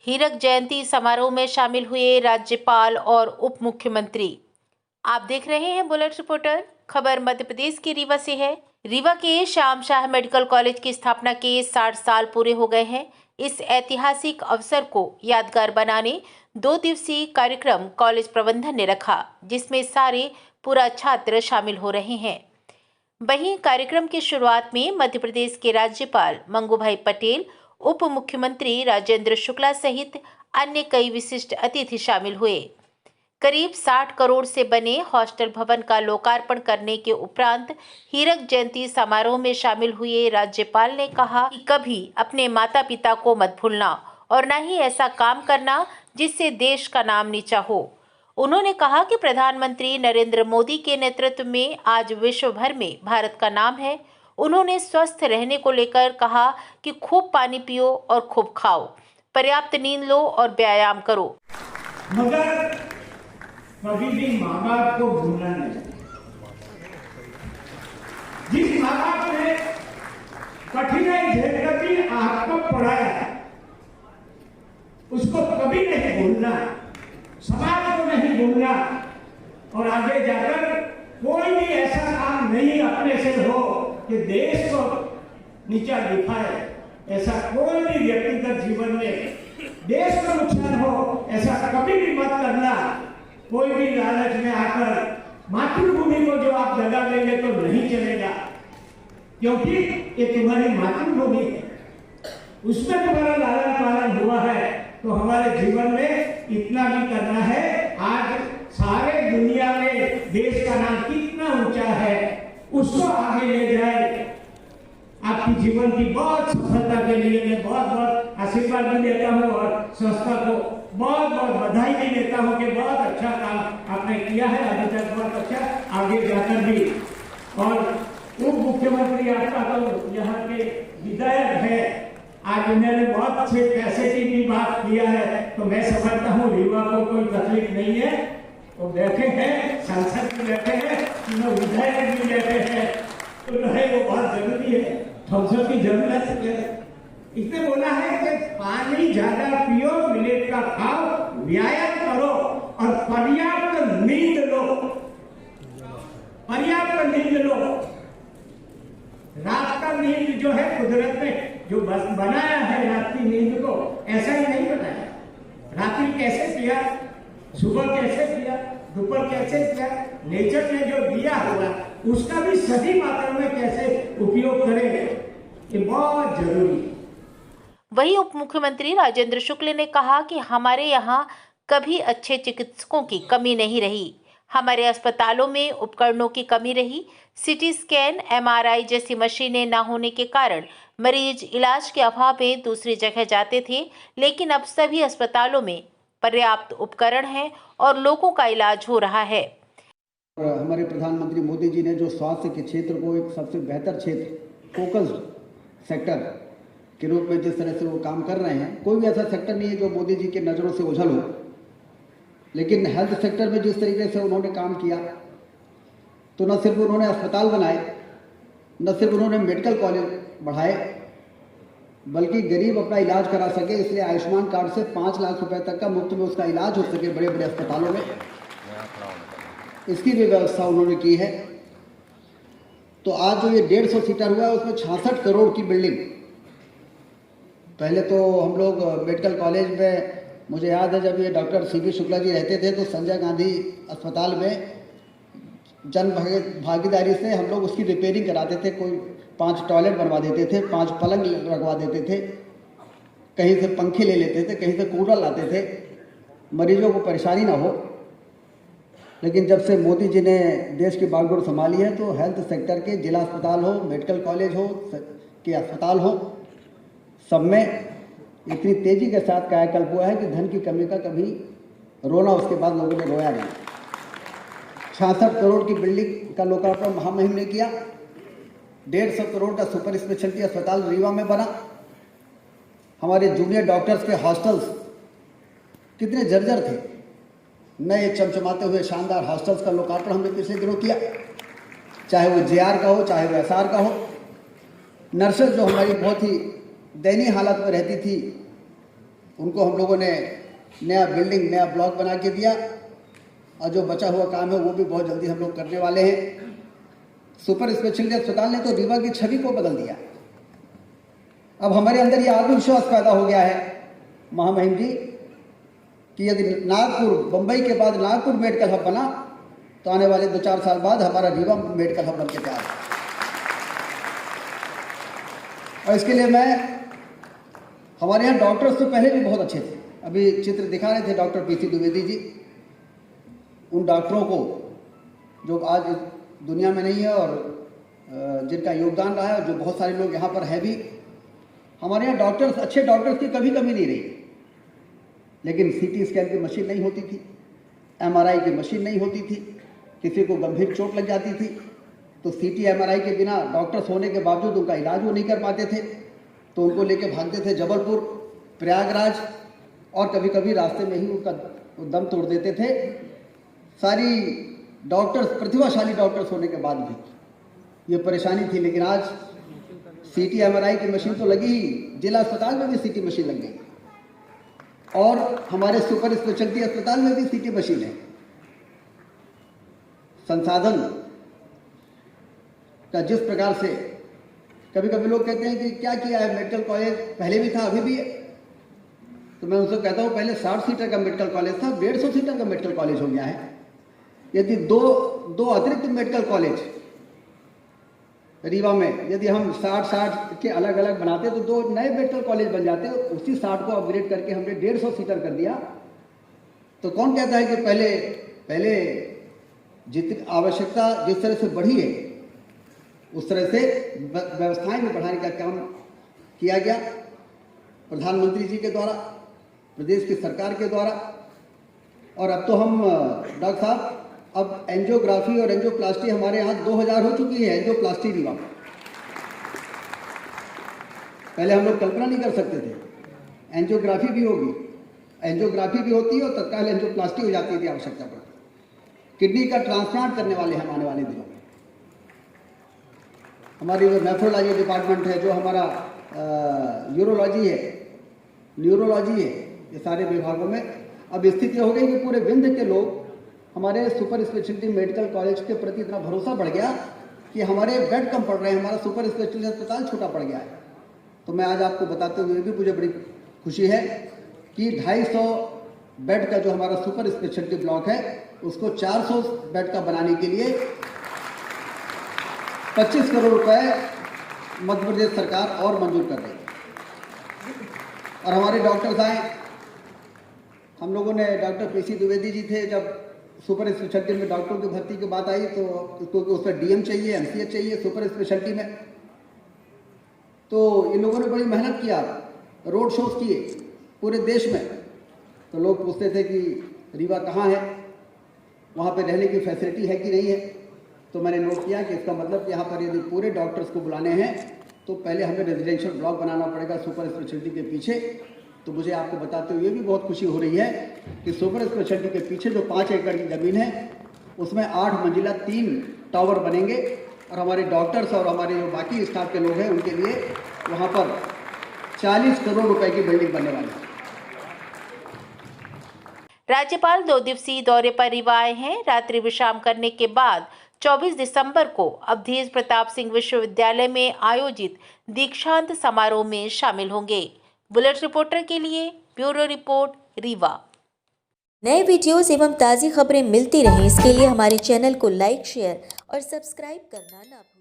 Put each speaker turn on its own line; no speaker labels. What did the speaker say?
हीरक जयंती समारोह में शामिल हुए राज्यपाल और उप मुख्यमंत्री। आप देख रहे हैं बुलेट रिपोर्टर। खबर मध्य प्रदेश के रीवा से है। रीवा के श्याम शाह मेडिकल कॉलेज की स्थापना के 60 साल पूरे हो गए हैं। इस ऐतिहासिक अवसर को यादगार बनाने 2 दिवसीय कार्यक्रम कॉलेज प्रबंधन ने रखा, जिसमें सारे पूरा छात्र शामिल हो रहे हैं। वहीं कार्यक्रम की शुरुआत में मध्य प्रदेश के राज्यपाल मंगूभाई पटेल, उप मुख्यमंत्री राजेंद्र शुक्ला सहित अन्य कई विशिष्ट अतिथि शामिल हुए। करीब 60 करोड़ से बने हॉस्टल भवन का लोकार्पण करने के उपरांत हीरक जयंती समारोह में शामिल हुए राज्यपाल ने कहा कि कभी अपने माता पिता को मत भूलना और न ही ऐसा काम करना जिससे देश का नाम नीचा हो। उन्होंने कहा कि प्रधानमंत्री नरेंद्र मोदी के नेतृत्व में आज विश्व भर में भारत का नाम है। उन्होंने स्वस्थ रहने को लेकर कहा कि खूब पानी पियो और खूब खाओ, पर्याप्त नींद लो और व्यायाम करो।
मगर कभी भी माँ बाप को भूलना नहीं। जिस माँ बाप ने कठिनाई झेलकर भी आपको पढ़ाया, उसको कभी नहीं भूलना, समाज को नहीं भूलना और आगे जाकर कोई भी ऐसा काम नहीं अपने से हो कि देश को नीचा दिखाए। ऐसा कोई भी व्यक्तिगत जीवन में देश का नुकसान हो, ऐसा कभी भी मत करना। कोई भी लालच में आकर मातृभूमि को जो आप दगा देंगे तो नहीं चलेगा, क्योंकि ये तुम्हारी मातृभूमि है, उसमें तुम्हारा लालन पालन हुआ है। तो हमारे जीवन में इतना भी करना है। आज सारे दुनिया में देश का नाम कितना ऊंचा है, उसको आगे ले जाए। आपकी जीवन की बहुत सफलता के लिए मैं बहुत बहुत आशीर्वाद भी देता हूँ और संस्था को बहुत बहुत बधाई भी देता हूँ कि बहुत अच्छा काम आपने किया है, अभी तक बहुत अच्छा, आगे जाकर भी। और उप मुख्यमंत्री आपका तो यहाँ के विधायक है, आज उन्होंने बहुत अच्छे पैसे की भी बात किया है, तो मैं समझता हूँ रीवा को कोई तकलीफ नहीं है। वो बैठे हैं, सांसद भी बैठे हैं, तीनों विधायक भी बैठे हैं, तो रहे वो बहुत जरूरी है। थम्सअप की जरूरत है। इसने बोला है कि पानी ज्यादा पियो, मिलेट का खाओ, व्यायाम करो और पर्याप्त नींद लो। पर्याप्त नींद लो। रात का नींद जो है कुदरत ने जो बनाया है रात की नींद को, ऐसा ही नहीं बनाया। रात्रि कैसे किया, सुबह कैसे किया, दोपहर कैसे किया, नेचर ने जो दिया होगा उसका भी सही मात्रा में कैसे उपयोग करें, ये बहुत जरूरी है।
वहीं उप मुख्यमंत्री राजेंद्र शुक्ल ने कहा कि हमारे यहाँ कभी अच्छे चिकित्सकों की कमी नहीं रही। हमारे अस्पतालों में उपकरणों की कमी रही। सीटी स्कैन, एमआरआई जैसी मशीनें न होने के कारण मरीज इलाज के अभाव में दूसरी जगह जाते थे, लेकिन अब सभी अस्पतालों में पर्याप्त उपकरण हैं और लोगों का इलाज हो रहा है।
हमारे प्रधानमंत्री मोदी जी ने जो स्वास्थ्य के क्षेत्र को एक सबसे बेहतर क्षेत्र, फोकस्ड सेक्टर के रूप में जिस तरह से वो काम कर रहे हैं, कोई भी ऐसा सेक्टर नहीं है जो मोदी जी के नज़रों से ओझल हो। लेकिन हेल्थ सेक्टर में जिस तरीके से उन्होंने काम किया, तो न सिर्फ उन्होंने अस्पताल बनाए, न सिर्फ उन्होंने मेडिकल कॉलेज बढ़ाए, बल्कि गरीब अपना इलाज करा सके, इसलिए आयुष्मान कार्ड से 5 लाख रुपए तक का मुफ्त में उसका इलाज हो सके बड़े बड़े अस्पतालों में, इसकी भी व्यवस्था उन्होंने की है। तो आज जो ये 150 सीटर हुआ है उसमें 66 करोड़ की बिल्डिंग। पहले तो हम लोग मेडिकल कॉलेज में, मुझे याद है जब ये डॉक्टर सीबी शुक्ला जी रहते थे तो संजय गांधी अस्पताल में जन भागीदारी से हम लोग उसकी रिपेयरिंग कराते थे। कोई 5 टॉयलेट बनवा देते थे, 5 पलंग लगवा देते थे, कहीं से पंखे ले लेते थे, कहीं से कूलर लाते थे, मरीजों को परेशानी ना हो। लेकिन जब से मोदी जी ने देश की बागडोर संभाली है तो हेल्थ सेक्टर के जिला अस्पताल हो, मेडिकल कॉलेज हो के अस्पताल हो, सब में इतनी तेज़ी के साथ कायाकल्प हुआ है कि धन की कमी का कभी रोना उसके बाद लोगों ने रोया नहीं। 66 करोड़ की बिल्डिंग का लोकार्पण महामहिम ने किया। 150 करोड़ का सुपर स्पेशलिटी अस्पताल रीवा में बना। हमारे जूनियर डॉक्टर्स के हॉस्टल्स कितने जर्जर थे, नए चमचमाते हुए शानदार हॉस्टल्स का लोकार्पण हमने पिछले दिनों किया, चाहे वो जेआर का हो, चाहे वो एसआर का हो। नर्सेज जो हमारी बहुत ही दयनीय हालत में रहती थी, उनको हम लोगों ने नया बिल्डिंग, नया ब्लॉक बना के दिया और जो बचा हुआ काम है वो भी बहुत जल्दी हम लोग करने वाले हैं। सुपर स्पेशलिटी अस्पताल ने तो रीवा की छवि को बदल दिया। अब हमारे अंदर ये आत्मविश्वास पैदा हो गया है महामहिम जी कि यदि नागपुर, बंबई के बाद नागपुर मेडिकल हब बना तो आने वाले 2-4 साल बाद हमारा रीवा मेडिकल हब बन के तैयार है। और इसके लिए हमारे यहाँ डॉक्टर्स तो पहले भी बहुत अच्छे थे। अभी चित्र दिखा रहे थे डॉक्टर पीसी द्विवेदी जी। उन डॉक्टरों को जो आज दुनिया में नहीं है और जिनका योगदान रहा है, जो बहुत सारे लोग यहाँ पर है भी, हमारे यहाँ डॉक्टर्स, अच्छे डॉक्टर्स की कभी कमी नहीं रही। लेकिन सीटी स्कैन की मशीन नहीं होती थी, एमआरआई की मशीन नहीं होती थी, किसी को गंभीर चोट लग जाती थी तो सीटी एमआरआई के बिना डॉक्टर्स होने के बावजूद उनका इलाज वो नहीं कर पाते थे, तो उनको लेके भागते थे जबलपुर, प्रयागराज, और कभी कभी रास्ते में ही उनका दम तोड़ देते थे। सारी डॉक्टर्स, प्रतिभाशाली डॉक्टर्स होने के बाद भी ये परेशानी थी। लेकिन आज सीटी एमआरआई की मशीन तो लगी ही, जिला अस्पताल में भी सीटी मशीन लग गई और हमारे सुपर स्पेशलिटी अस्पताल में भी सीटी मशीन है। संसाधन का जिस प्रकार से, कभी कभी लोग कहते हैं कि क्या किया है मेडिकल कॉलेज, पहले भी था अभी भी है, तो मैं उनसे कहता हूँ पहले 60 सीटर का मेडिकल कॉलेज था, 150 सीटर का मेडिकल कॉलेज हो गया है। यदि दो अतिरिक्त मेडिकल कॉलेज रीवा में यदि हम 60 के अलग अलग बनाते तो 2 नए मेडिकल कॉलेज बन जाते। उसी 60 को अपग्रेड करके हमने 150 सीटर कर दिया। तो कौन कहता है कि पहले जितनी आवश्यकता जिस तरह से बढ़ी है उस तरह से व्यवस्थाएं भी बढ़ाने का काम किया गया प्रधानमंत्री जी के द्वारा, प्रदेश की सरकार के द्वारा। और अब तो हम डॉक्टर साहब, अब एंजियोग्राफी और एंजियोप्लास्टी हमारे यहाँ 2000 हो चुकी है। एंजियोप्लास्टी रीवा में पहले हम लोग कल्पना नहीं कर सकते थे। एंजियोग्राफी भी होगी, एंजियोग्राफी भी होती है और तत्काल एंजियोप्लास्टी हो जाती थी आवश्यकता पर। किडनी का ट्रांसप्लांट करने वाले हम आने वाले दिनों में। हमारी जो नेफ्रोलॉजी डिपार्टमेंट है, जो हमारा यूरोलॉजी है, न्यूरोलॉजी है, ये सारे विभागों में अब स्थिति हो गई कि पूरे विंध्य के लोग हमारे सुपर स्पेशलिटी मेडिकल कॉलेज के प्रति इतना भरोसा बढ़ गया कि हमारे बेड कम पड़ रहे हैं, हमारा सुपर स्पेशलिटी अस्पताल छोटा पड़ गया है। तो मैं आज आपको बताते हुए भी मुझे बड़ी खुशी है कि 250 बेड का जो हमारा सुपर स्पेशलिटी ब्लॉक है उसको 400 बेड का बनाने के लिए 25 करोड़ रुपए मध्य प्रदेश सरकार और मंजूर कर रही है। और हमारे डॉक्टर्स आए, हम लोगों ने, डॉक्टर पीसी द्विवेदी जी थे, जब सुपर स्पेशलिटी में डॉक्टरों की भर्ती की बात आई तो क्योंकि उस पर डीएम चाहिए, एमसीएच चाहिए सुपर स्पेशलिटी में, तो इन लोगों ने बड़ी मेहनत किया, रोड शोज किए पूरे देश में। तो लोग पूछते थे कि रीवा कहाँ है, वहाँ पे रहने की फैसिलिटी है कि नहीं है। तो मैंने नोट किया कि इसका मतलब कि यहाँ पर यदि पूरे डॉक्टर्स को बुलाने हैं तो पहले हमें रेजिडेंशियल ब्लॉक बनाना पड़ेगा सुपर स्पेशलिटी के पीछे। तो मुझे आपको बताते हुए भी बहुत खुशी हो रही है कि सुपर स्पेशलिटी के पीछे जो 5 एकड़ की ज़मीन है उसमें 8 मंजिला 3 टावर बनेंगे और हमारे डॉक्टर्स और हमारे जो बाकी स्टाफ के लोग हैं उनके लिए वहाँ पर 40 करोड़ रुपए की बिल्डिंग बनने वाली है।
राज्यपाल 2 दिवसीय दौरे पर रीवा आए हैं। रात्रि विश्राम करने के बाद 24 दिसंबर को अवधेश प्रताप सिंह विश्वविद्यालय में आयोजित दीक्षांत समारोह में शामिल होंगे। बुलेट रिपोर्टर के लिए ब्यूरो रिपोर्ट, रीवा।
नए वीडियोस एवं ताज़ी खबरें मिलती रहें, इसके लिए हमारे चैनल को लाइक, शेयर और सब्सक्राइब करना ना भूलें।